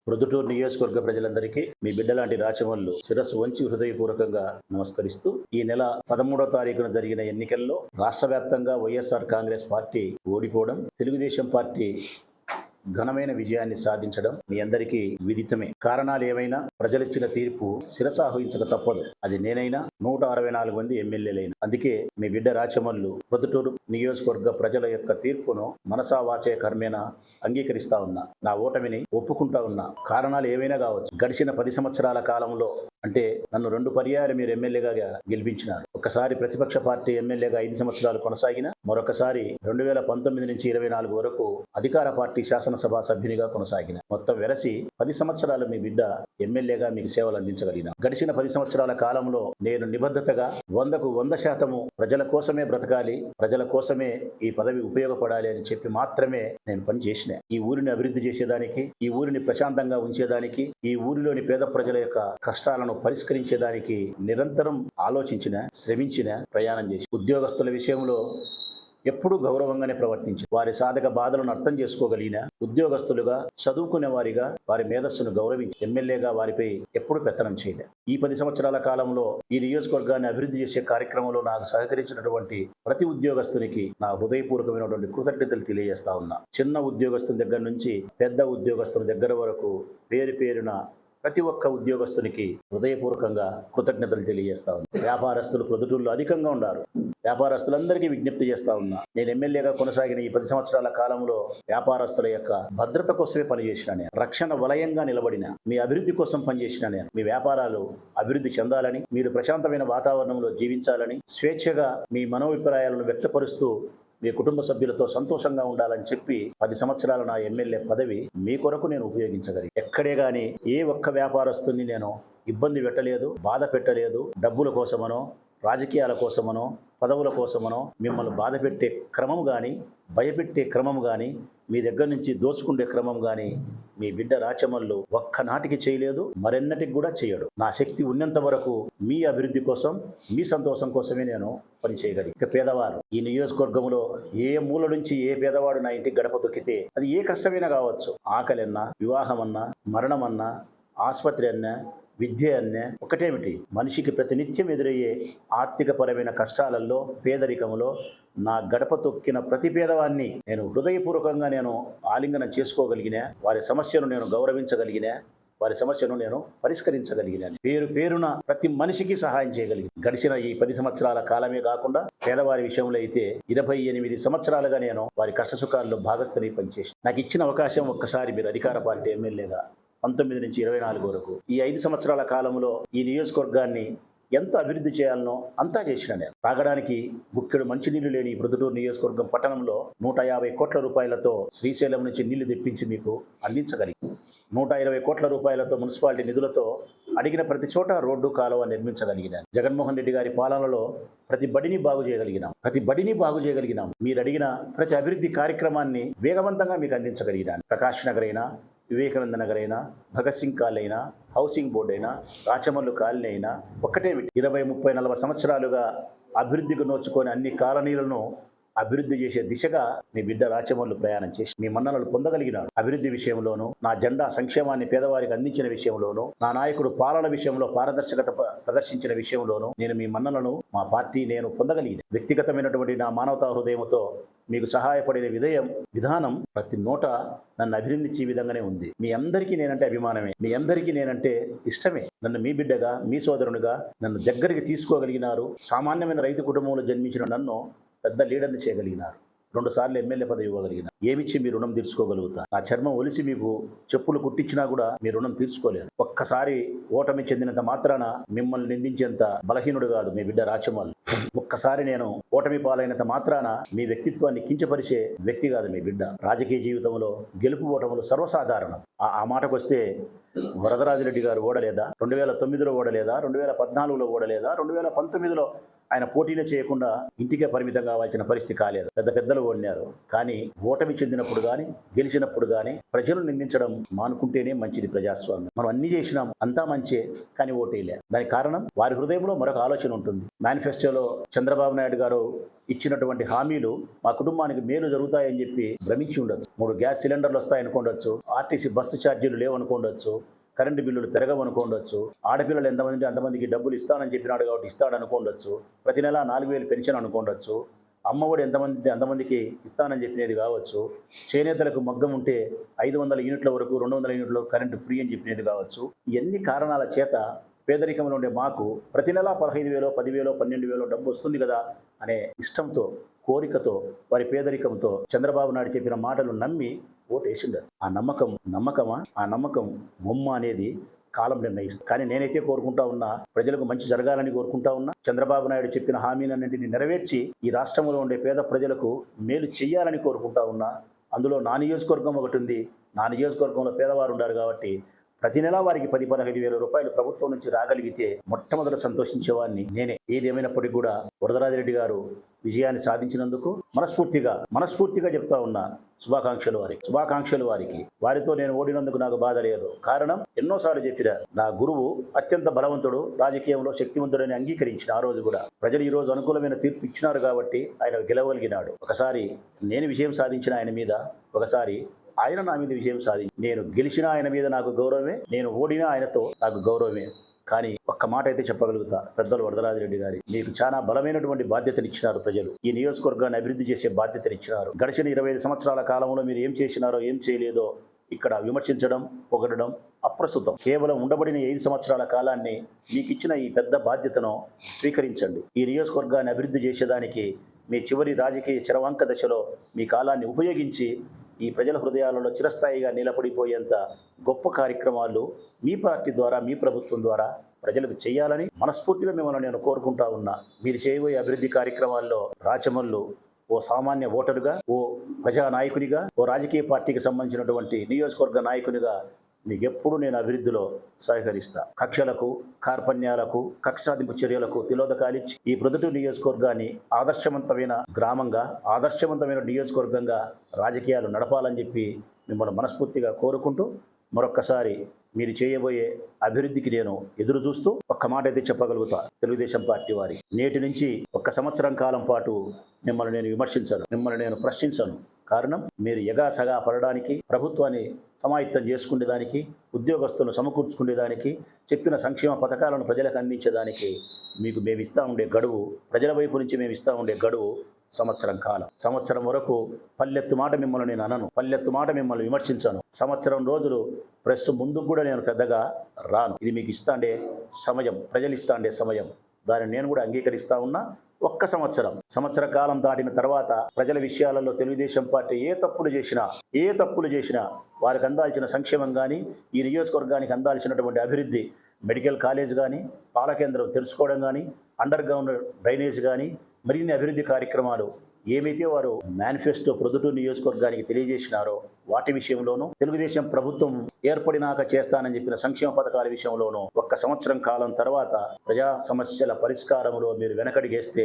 ప్రొద్దుటూరు నియోజకవర్గ ప్రజలందరికీ మీ బిడ్డలాంటి రాచమల్లు శిరస్సు వంచి హృదయపూర్వకంగా నమస్కరిస్తూ ఈ నెల 13వ తారీఖున జరిగిన ఎన్నికల్లో రాష్ట్ర వ్యాప్తంగా వైఎస్ఆర్ కాంగ్రెస్ పార్టీ ఓడిపోవడం, తెలుగుదేశం పార్టీ ఘనమైన విజయాన్ని సాధించడం మీ అందరికీ విదితమే. కారణాలు ఏమైనా ప్రజలిచ్చిన తీర్పు శిరసావహించక తప్పదు. అది నేనైనా 164 మంది ఎమ్మెల్యేలైనా. అందుకే మీ బిడ్డ రాచమల్లు ప్రొద్దుటూరు నియోజకవర్గ ప్రజల యొక్క తీర్పును మనసా వాచే కర్మేనా అంగీకరిస్తా ఉన్నా. నా ఓటమిని ఒప్పుకుంటా ఉన్నా. కారణాలు ఏమైనా కావచ్చు. గడిచిన 10 సంవత్సరాల కాలంలో అంటే నన్ను 2 పర్యాయాలు మీరు ఎమ్మెల్యేగా గెలిపించినారు. ఒకసారి ప్రతిపక్ష పార్టీ ఎమ్మెల్యేగా 5 సంవత్సరాలు కొనసాగిన, మరొకసారి 2019 నుంచి 24 వరకు అధికార పార్టీ శాసనసభ సభ్యునిగా కొనసాగిన. మొత్తం వెరసి 10 సంవత్సరాలు మీ బిడ్డ ఎమ్మెల్యేగా మీకు సేవలు అందించగలిగిన. గడిచిన 10 సంవత్సరాల కాలంలో నేను నిబద్ధతగా 100కు 100% ప్రజల కోసమే బ్రతకాలి, ప్రజల కోసమే ఈ పదవి ఉపయోగపడాలి అని చెప్పి మాత్రమే నేను పని చేసిన. ఈ ఊరిని అభివృద్ధి చేసేదానికి, ఈ ఊరిని ప్రశాంతంగా ఉంచేదానికి, ఈ ఊరిలోని పేద ప్రజల యొక్క కష్టాలను పరిష్కరించేదానికి నిరంతరం ఆలోచించిన, శ్రమించిన, ప్రయాణం చేసి ఉద్యోగస్తుల విషయంలో ఎప్పుడూ గౌరవంగానే ప్రవర్తించి వారి సాధక బాధలను అర్థం చేసుకోగలిగిన ఉద్యోగస్తులుగా, చదువుకునే వారిగా వారి మేధస్సును గౌరవించి ఎమ్మెల్యేగా వారిపై ఎప్పుడు పెత్తనం చేయలే. ఈ 10 సంవత్సరాల కాలంలో ఈ నియోజకవర్గాన్ని అభివృద్ధి చేసే కార్యక్రమంలో నాకు సహకరించినటువంటి ప్రతి ఉద్యోగస్తునికి నా హృదయపూర్వకమైనటువంటి కృతజ్ఞతలు తెలియజేస్తా ఉన్నా. చిన్న ఉద్యోగస్తుల దగ్గర నుంచి పెద్ద ఉద్యోగస్తుల దగ్గర వరకు పేరు పేరున ప్రతి ఒక్క ఉద్యోగస్తునికి హృదయపూర్వకంగా కృతజ్ఞతలు తెలియజేస్తా ఉన్నా. వ్యాపారస్తులు ప్రొద్దుటూరులో అధికంగా ఉన్నారు. వ్యాపారస్తులందరికీ విజ్ఞప్తి చేస్తా ఉన్నా. నేను ఎమ్మెల్యేగా కొనసాగిన ఈ 10 సంవత్సరాల కాలంలో వ్యాపారస్తుల యొక్క భద్రత కోసమే పనిచేసిన నేను, రక్షణ వలయంగా నిలబడిన, మీ అభివృద్ధి కోసం పనిచేసిన నేను. మీ వ్యాపారాలు అభివృద్ధి చెందాలని, మీరు ప్రశాంతమైన వాతావరణంలో జీవించాలని, స్వేచ్ఛగా మీ మనోభిప్రాయాలను వ్యక్తపరుస్తూ మీ కుటుంబ సభ్యులతో సంతోషంగా ఉండాలని చెప్పి 10 సంవత్సరాల నా ఎమ్మెల్యే పదవి మీ కొరకు నేను ఉపయోగించగలిగి. ఎక్కడే గాని ఏ ఒక్క వ్యాపారస్తుని నేను ఇబ్బంది పెట్టలేదు, బాధ పెట్టలేదు. డబ్బుల కోసమనో, రాజకీయాల కోసమనో, పదవుల కోసమనో మిమ్మల్ని బాధ పెట్టే క్రమం కానీ, భయపెట్టే క్రమం కానీ, మీ దగ్గర నుంచి దోచుకునే క్రమం కానీ మీ బిడ్డ రాచమల్లు ఒక్కనాటికి చేయలేదు, మరెన్నటికి కూడా చేయడు. నా శక్తి ఉన్నంత వరకు మీ అభివృద్ధి కోసం, మీ సంతోషం కోసమే నేను పని చేయగలిగి. ఇక పేదవారు ఈ నియోజకవర్గంలో ఏ మూల నుంచి ఏ పేదవాడు నా ఇంటికి గడప తొక్కితే అది ఏ కష్టమైనా కావచ్చు. ఆకలి అన్నా, వివాహం అన్నా, మరణం అన్నా, ఆసుపత్రి అన్నా, విద్య అనే ఒకటేమిటి, మనిషికి ప్రతినిత్యం ఎదురయ్యే ఆర్థికపరమైన కష్టాలలో, పేదరికంలో నా గడప తొక్కిన ప్రతి పేదవాన్ని నేను హృదయపూర్వకంగా నేను ఆలింగనం చేసుకోగలిగిన, వారి సమస్యను నేను గౌరవించగలిగిన, వారి సమస్యను నేను పరిష్కరించగలిగిన, పేరు పేరున ప్రతి మనిషికి సహాయం చేయగలిగిన. గడిచిన ఈ 10 సంవత్సరాల కాలమే కాకుండా పేదవారి విషయంలో అయితే 28 సంవత్సరాలుగా నేను వారి కష్టసుఖాల్లో భాగస్థుని పనిచేసి, నాకు ఇచ్చిన అవకాశం ఒక్కసారి మీరు అధికార పార్టీ ఎమ్మెల్యేగా 19 నుంచి 24 వరకు ఈ 5 సంవత్సరాల కాలంలో ఈ నియోజకవర్గాన్ని ఎంత అభివృద్ధి చేయాలనో అంతా చేసిన నేను. తాగడానికి గుక్కెడు మంచినీళ్లు లేని ప్రొద్దుటూరు నియోజకవర్గం పట్టణంలో 150 కోట్ల రూపాయలతో శ్రీశైలం నుంచి నీళ్లు తెప్పించి మీకు అందించగలిగి, 120 కోట్ల రూపాయలతో మున్సిపాలిటీ నిధులతో అడిగిన ప్రతి చోట రోడ్డు, కాలువ నిర్మించగలిగినాను. జగన్మోహన్ రెడ్డి గారి పాలనలో ప్రతి బడిని బాగు చేయగలిగినాం. మీరు అడిగిన ప్రతి అభివృద్ధి కార్యక్రమాన్ని వేగవంతంగా మీకు అందించగలిగినాను. ప్రకాష్ నగర్ అయినా, వివేకానంద నగర్ అయినా, భగత్ సింగ్ కాలనీ అయినా, హౌసింగ్ బోర్డు అయినా, రాచమల్లు కాలనీ అయినా ఒక్కటేమిటి, 20, 30, 40 సంవత్సరాలుగా అభివృద్ధికి నోచుకొని అన్ని కాలనీలను అభివృద్ధి చేసే దిశగా మీ బిడ్డ రాచమల్లు ప్రయాణం చేసి మీ మన్ననలు పొందగలిగినాడు. అభివృద్ధి విషయంలోనూ, నా జెండా సంక్షేమాన్ని పేదవారికి అందించిన విషయంలోనూ, నా నాయకుడు పాలన విషయంలో పారదర్శకత ప్రదర్శించిన విషయంలోనూ నేను మీ మన్ననలను, మా పార్టీ నేను పొందగలిగిన. వ్యక్తిగతమైనటువంటి నా మానవతా హృదయంతో మీకు సహాయపడిన విధానం ప్రతి నోట నన్ను అభినందించే విధంగానే ఉంది. మీ అందరికీ నేనంటే అభిమానమే, మీ అందరికీ నేనంటే ఇష్టమే. నన్ను మీ బిడ్డగా, మీ సోదరునిగా నన్ను దగ్గరికి తీసుకోగలిగినారు. సామాన్యమైన రైతు కుటుంబంలో జన్మించిన నన్ను పెద్ద లీడర్ని చేయగలిగినారు. 2 సార్లు ఎమ్మెల్యే పదవి ఇవ్వగలిగిన. ఏమిచ్చి మీ రుణం తీర్చుకోగలుగుతా? ఆ చర్మం ఒలిసి మీకు చెప్పులు కుట్టించినా కూడా మీ రుణం తీర్చుకోలేరు. ఒక్కసారి ఓటమి చెందినంత మాత్రాన మిమ్మల్ని నిందించేంత బలహీనుడు కాదు మీ బిడ్డ రాచమల్లు. ఒక్కసారి నేను ఓటమి పాలైనంత మాత్రాన మీ వ్యక్తిత్వాన్ని కించపరిచే వ్యక్తి కాదు మీ బిడ్డ. రాజకీయ జీవితంలో గెలుపు ఓటములు సర్వసాధారణం. ఆ మాటకు వస్తే వరదరాజిరెడ్డి గారు ఓడలేదా? 2009లో ఓడలేదా? 2014లో ఓడలేదా? 2019లో ఆయన పోటీనే చేయకుండా ఇంటికే పరిమితం కావాల్సిన పరిస్థితి కాలేదు. పెద్దలు ఓడినారు. కానీ ఓటమి చెందినప్పుడు కానీ, గెలిచినప్పుడు కానీ ప్రజలు నిందించడం మానుకుంటేనే మంచిది ప్రజాస్వామ్యం. మనం అన్ని చేసినాం, అంతా మంచే, కానీ ఓటేలే. దానికి కారణం వారి హృదయంలో మరొక ఆలోచన ఉంటుంది. మేనిఫెస్టోలో ఎన్నికలలో చంద్రబాబు నాయుడు గారు ఇచ్చినటువంటి హామీలు మా కుటుంబానికి మేలు జరుగుతాయని చెప్పి భ్రమించి ఉండొచ్చు. 3 గ్యాస్ సిలిండర్లు వస్తాయనుకోండొచ్చు, ఆర్టీసీ బస్సు ఛార్జీలు లేవనుకోండొచ్చు, కరెంటు బిల్లులు పెరగవనుకోండొచ్చు, ఆడపిల్లలు ఎంతమంది అంతమందికి డబ్బులు ఇస్తానని చెప్పినాడు కాబట్టి ఇస్తాడనుకోండొచ్చు, ప్రతి నెల 4,000 పెన్షన్ అనుకోండొచ్చు, అమ్మఒడి ఎంతమంది అంతమందికి ఇస్తానని చెప్పినది కావచ్చు, చేనేతలకు మగ్గం ఉంటే 500 యూనిట్ల వరకు 200 యూనిట్ల కరెంటు ఫ్రీ అని చెప్పినది కావచ్చు. ఎన్ని కారణాల చేత పేదరికంలో ఉండే మాకు ప్రతి నెల 15,000, 10,000, 12,000 డబ్బు వస్తుంది కదా అనే ఇష్టంతో, కోరికతో, వారి పేదరికంతో చంద్రబాబు నాయుడు చెప్పిన మాటలు నమ్మి ఓటేసిండారు. ఆ నమ్మకం నమ్మకమా? ఆ నమ్మకం బొమ్మ అనేది కాలం నిర్ణయిస్తుంది. కానీ నేనైతే కోరుకుంటా ఉన్నా, ప్రజలకు మంచి జరగాలని కోరుకుంటా ఉన్నా. చంద్రబాబు నాయుడు చెప్పిన హామీలన్నింటినీ నెరవేర్చి ఈ రాష్ట్రంలో ఉండే పేద ప్రజలకు మేలు చెయ్యాలని కోరుకుంటా ఉన్నా. అందులో నా నియోజకవర్గం ఒకటి ఉంది. నా నియోజకవర్గంలో పేదవారు ఉన్నారు కాబట్టి ప్రతి నెలా వారికి 10-15 వేల రూపాయలు ప్రభుత్వం నుంచి రాగలిగితే మొట్టమొదట సంతోషించేవాడిని నేనే. ఏదేమైనప్పటికీ కూడా వరదరాజిరెడ్డి గారు విజయాన్ని సాధించినందుకు మనస్ఫూర్తిగా చెప్తా ఉన్నా శుభాకాంక్షలు వారికి. వారితో నేను ఓడినందుకు నాకు బాధ లేదు. కారణం ఎన్నోసార్లు చెప్పిన నా గురువు అత్యంత బలవంతుడు, రాజకీయంలో శక్తివంతుడని అంగీకరించిన ఆ రోజు కూడా ప్రజలు ఈ రోజు అనుకూలమైన తీర్పు ఇచ్చినారు కాబట్టి ఆయన గెలవగలిగినాడు. ఒకసారి నేను విజయం సాధించిన ఆయన మీద, ఒకసారి ఆయన నా మీద విజయం సాధించి, నేను గెలిచిన ఆయన మీద నాకు గౌరవమే, నేను ఓడినా ఆయనతో నాకు గౌరవమే. కానీ ఒక్క మాట అయితే చెప్పగలుగుతా, పెద్దలు వరదరాజిరెడ్డి గారి మీకు చాలా బలమైనటువంటి బాధ్యతనిచ్చినారు ప్రజలు. ఈ నియోజకవర్గాన్ని అభివృద్ధి చేసే బాధ్యతనిచ్చినారు. గడిచిన 25 సంవత్సరాల కాలంలో మీరు ఏం చేసినారో ఏం చేయలేదో ఇక్కడ విమర్శించడం, పొగడడం అప్రస్తుతం. కేవలం ఉండబడిన 5 సంవత్సరాల కాలాన్ని మీకు ఇచ్చిన ఈ పెద్ద బాధ్యతను స్వీకరించండి. ఈ నియోజకవర్గాన్ని అభివృద్ధి చేసేదానికి మీ చివరి రాజకీయ చరవాంక దశలో మీ కాలాన్ని ఉపయోగించి ఈ ప్రజల హృదయాలలో చిరస్థాయిగా నిలబడిపోయేంత గొప్ప కార్యక్రమాలు మీ పార్టీ ద్వారా, మీ ప్రభుత్వం ద్వారా ప్రజలకు చేయాలని మనస్ఫూర్తిగా మిమ్మల్ని నేను కోరుకుంటా ఉన్నా. మీరు చేయబోయే అభివృద్ధి కార్యక్రమాల్లో రాచమల్లు ఓ సామాన్య ఓటరుగా, ఓ ప్రజా నాయకునిగా, ఓ రాజకీయ పార్టీకి సంబంధించినటువంటి నియోజకవర్గ నాయకునిగా మీకెప్పుడు నేను అభివృద్ధిలో సహకరిస్తా. కక్షలకు, కార్పణ్యాలకు, కక్షాదింపు చర్యలకు తిలోదకాలిచ్చి ఈ ప్రొద్దుటూరు నియోజకవర్గాన్ని ఆదర్శవంతమైన గ్రామంగా, ఆదర్శవంతమైన నియోజకవర్గంగా రాజకీయాలు నడపాలని చెప్పి మిమ్మల్ని మనస్ఫూర్తిగా కోరుకుంటూ, మరొక్కసారి మీరు చేయబోయే అభివృద్ధికి నేను ఎదురు చూస్తూ ఒక్క మాట అయితే చెప్పగలుగుతా. తెలుగుదేశం పార్టీ వారి నేటి నుంచి 1 సంవత్సరం కాలం పాటు మిమ్మల్ని నేను విమర్శించను, మిమ్మల్ని నేను ప్రశ్నించను. కారణం, మీరు ఎగాసగా పడడానికి, ప్రభుత్వాన్ని సమాయత్తం చేసుకునేదానికి, ఉద్యోగస్తులను సమకూర్చుకునేదానికి, చెప్పిన సంక్షేమ పథకాలను ప్రజలకు అందించేదానికి మీకు మేము ఇస్తా ఉండే గడువు, ప్రజల వైపు నుంచి మేము ఇస్తా ఉండే గడువు సంవత్సరం కాలం. సంవత్సరం వరకు పల్లెత్తు మాట మిమ్మల్ని నేను అనను, పల్లెత్తు మాట మిమ్మల్ని విమర్శించను. సంవత్సరం రోజులు ప్రెస్ ముందుకు కూడా నేను పెద్దగా రాను. ఇది మీకు ఇస్తాండే సమయం, ప్రజలు ఇస్తాండే సమయం. దాన్ని నేను కూడా అంగీకరిస్తా ఉన్నా. 1 సంవత్సర కాలం దాటిన తర్వాత ప్రజల విషయాలలో తెలుగుదేశం పార్టీ ఏ తప్పులు చేసినా వారికి అందాల్సిన సంక్షేమం కానీ, ఈ నియోజకవర్గానికి అందాల్సినటువంటి అభివృద్ధి, మెడికల్ కాలేజ్ కానీ, పాల కేంద్రం తెలుసుకోవడం కానీ, అండర్ గ్రౌండ్ డ్రైనేజ్ కానీ, మరిన్ని అభివృద్ధి కార్యక్రమాలు ఏమైతే వారు మేనిఫెస్టో ప్రొద్దుటూరు నియోజకవర్గానికి తెలియజేసినారో వాటి విషయంలోనూ, తెలుగుదేశం ప్రభుత్వం ఏర్పడినాక చేస్తానని చెప్పిన సంక్షేమ పథకాల విషయంలోనూ 1 సంవత్సరం కాలం తర్వాత ప్రజా సమస్యల పరిష్కారంలో మీరు వెనకడిగేస్తే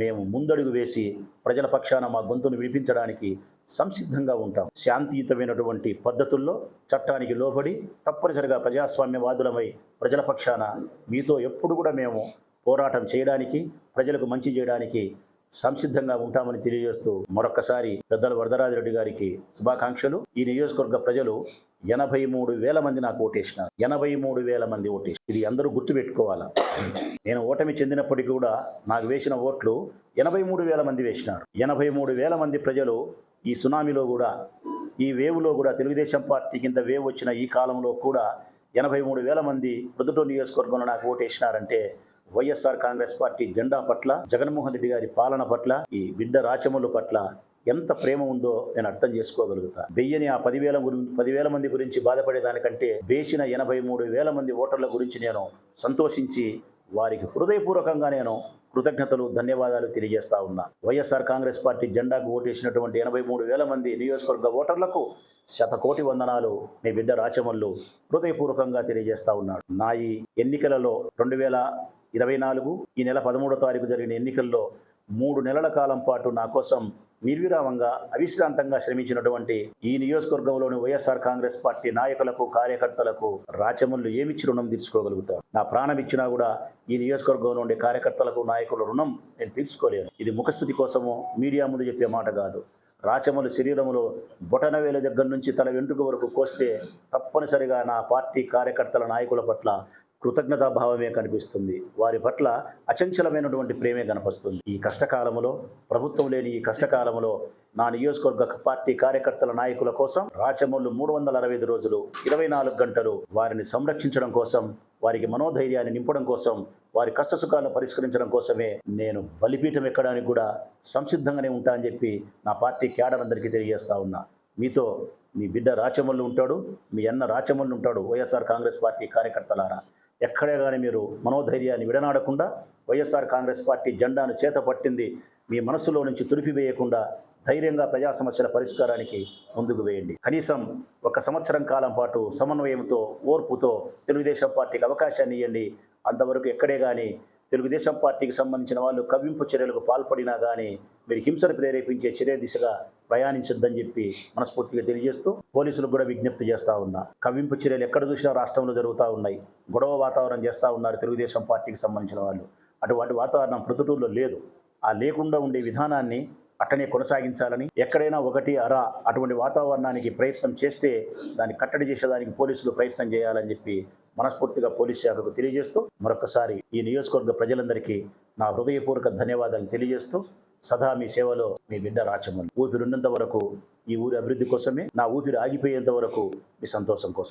మేము ముందడుగు వేసి ప్రజల పక్షాన మా గొంతును వినిపించడానికి సంసిద్ధంగా ఉంటాం. శాంతియుతమైనటువంటి పద్ధతుల్లో చట్టానికి లోబడి తప్పనిసరిగా ప్రజాస్వామ్యవాదులమై ప్రజల పక్షాన మీతో ఎప్పుడు కూడా మేము పోరాటం చేయడానికి, ప్రజలకు మంచి చేయడానికి సంసిద్ధంగా ఉంటామని తెలియజేస్తూ మరొక్కసారి పెద్దలు వరదరాజిరెడ్డి గారికి శుభాకాంక్షలు. ఈ నియోజకవర్గ ప్రజలు 83,000 మంది నాకు ఓటేసినారు. 83,000 మంది ఓటేసి, ఇది అందరూ గుర్తుపెట్టుకోవాలా. నేను ఓటమి చెందినప్పటికీ కూడా నాకు వేసిన ఓట్లు 83,000 మంది వేసినారు. 83,000 మంది ప్రజలు ఈ సునామీలో కూడా, ఈ వేవులో కూడా, తెలుగుదేశం పార్టీ కింద వేవ్ వచ్చిన ఈ కాలంలో కూడా 83,000 మంది ప్రొద్దుటూరు నియోజకవర్గంలో నాకు ఓటేసినారంటే వైఎస్ఆర్ కాంగ్రెస్ పార్టీ జెండా పట్ల, జగన్మోహన్ రెడ్డి గారి పాలన పట్ల, ఈ బిడ్డ రాచమల్లు పట్ల ఎంత ప్రేమ ఉందో నేను అర్థం చేసుకోగలుగుతా. వెయ్యని ఆ 10,000 మంది గురించి బాధపడేదానికంటే వేసిన 83,000 మంది ఓటర్ల గురించి నేను సంతోషించి వారికి హృదయపూర్వకంగా నేను కృతజ్ఞతలు, ధన్యవాదాలు తెలియజేస్తా ఉన్నా. వైఎస్ఆర్ కాంగ్రెస్ పార్టీ జెండాకు ఓటేసినటువంటి 83,000 మంది నియోజకవర్గ ఓటర్లకు 100,000,000 వందనాలు మీ బిడ్డ రాచమల్లు హృదయపూర్వకంగా తెలియజేస్తా ఉన్నాడు. నా ఈ ఎన్నికలలో 2024 ఈ నెల 13వ తారీఖు జరిగిన ఎన్నికల్లో 3 నెలల కాలం పాటు నా కోసం నిర్విరామంగా అవిశ్రాంతంగా శ్రమించినటువంటి ఈ నియోజకవర్గంలోని వైఎస్ఆర్ కాంగ్రెస్ పార్టీ నాయకులకు కార్యకర్తలకు రాచమల్లు ఏమిచ్చి రుణం తీర్చుకోగలుగుతారు? నా ప్రాణం ఇచ్చినా కూడా ఈ నియోజకవర్గంలో ఉండే కార్యకర్తలకు నాయకుల రుణం నేను తీర్చుకోలేను. ఇది ముఖస్థుతి కోసము మీడియా ముందు చెప్పే మాట కాదు. రాచమల్లు శరీరంలో బొటనవేలు దగ్గర నుంచి తల వెంట్రుక వరకు కోస్తే తప్పనిసరిగా నా పార్టీ కార్యకర్తల నాయకుల పట్ల కృతజ్ఞతాభావమే కనిపిస్తుంది. వారి పట్ల అచంచలమైనటువంటి ప్రేమే కనిపిస్తుంది. ఈ కష్టకాలంలో, ప్రభుత్వం లేని ఈ కష్టకాలంలో నా నియోజకవర్గ పార్టీ కార్యకర్తల నాయకుల కోసం రాచమల్లు 365 రోజులు 24 గంటలు వారిని సంరక్షించడం కోసం, వారికి మనోధైర్యాన్ని నింపడం కోసం, వారి కష్టసుఖాలను పరిష్కరించడం కోసమే నేను బలిపీఠం ఎక్కడానికి కూడా సంసిద్ధంగానే ఉంటా అని చెప్పి నా పార్టీ క్యాడర్ అందరికీ తెలియజేస్తా ఉన్నా. మీతో మీ బిడ్డ రాచమల్లు ఉంటాడు, మీ అన్న రాచమల్లు ఉంటాడు. వైఎస్ఆర్ కాంగ్రెస్ పార్టీ కార్యకర్తలారా, ఎక్కడే కానీ మీరు మనోధైర్యాన్ని విడనాడకుండా వైఎస్ఆర్ కాంగ్రెస్ పార్టీ జెండాను చేత పట్టింది మీ మనస్సులో నుంచి తుడిపివేయకుండా ధైర్యంగా ప్రజా సమస్యల పరిష్కారానికి ముందుకు వేయండి. కనీసం 1 సంవత్సరం కాలం పాటు సమన్వయంతో, ఓర్పుతో తెలుగుదేశం పార్టీకి అవకాశాన్ని ఇవ్వండి. అంతవరకు ఎక్కడే కానీ తెలుగుదేశం పార్టీకి సంబంధించిన వాళ్ళు కవ్వింపు చర్యలకు పాల్పడినా కానీ మీరు హింసను ప్రేరేపించే చర్య దిశగా ప్రయాణించొద్దని చెప్పి మనస్ఫూర్తిగా తెలియజేస్తూ పోలీసులకు కూడా విజ్ఞప్తి చేస్తూ ఉన్నా. కవ్వింపు చర్యలు ఎక్కడ చూసినా రాష్ట్రంలో జరుగుతూ ఉన్నాయి. గొడవ వాతావరణం చేస్తూ ఉన్నారు తెలుగుదేశం పార్టీకి సంబంధించిన వాళ్ళు. అటువంటి వాతావరణం ప్రొద్దుటూరులో లేదు. ఆ లేకుండా ఉండే విధానాన్ని అట్టనే కొనసాగించాలని, ఎక్కడైనా ఒకటి అరా అటువంటి వాతావరణానికి ప్రయత్నం చేస్తే దాన్ని కట్టడి చేసేదానికి పోలీసులు ప్రయత్నం చేయాలని చెప్పి మనస్ఫూర్తిగా పోలీస్ శాఖకు తెలియజేస్తూ మరొకసారి ఈ నియోజకవర్గ ప్రజలందరికీ నా హృదయపూర్వక ధన్యవాదాలు తెలియజేస్తూ సదా మీ సేవలో మీ బిడ్డ రాచమల్లు. ఊపిరి ఉన్నంత వరకు ఈ ఊరి అభివృద్ధి కోసమే, నా ఊపిరి ఆగిపోయేంత వరకు మీ సంతోషం కోసం.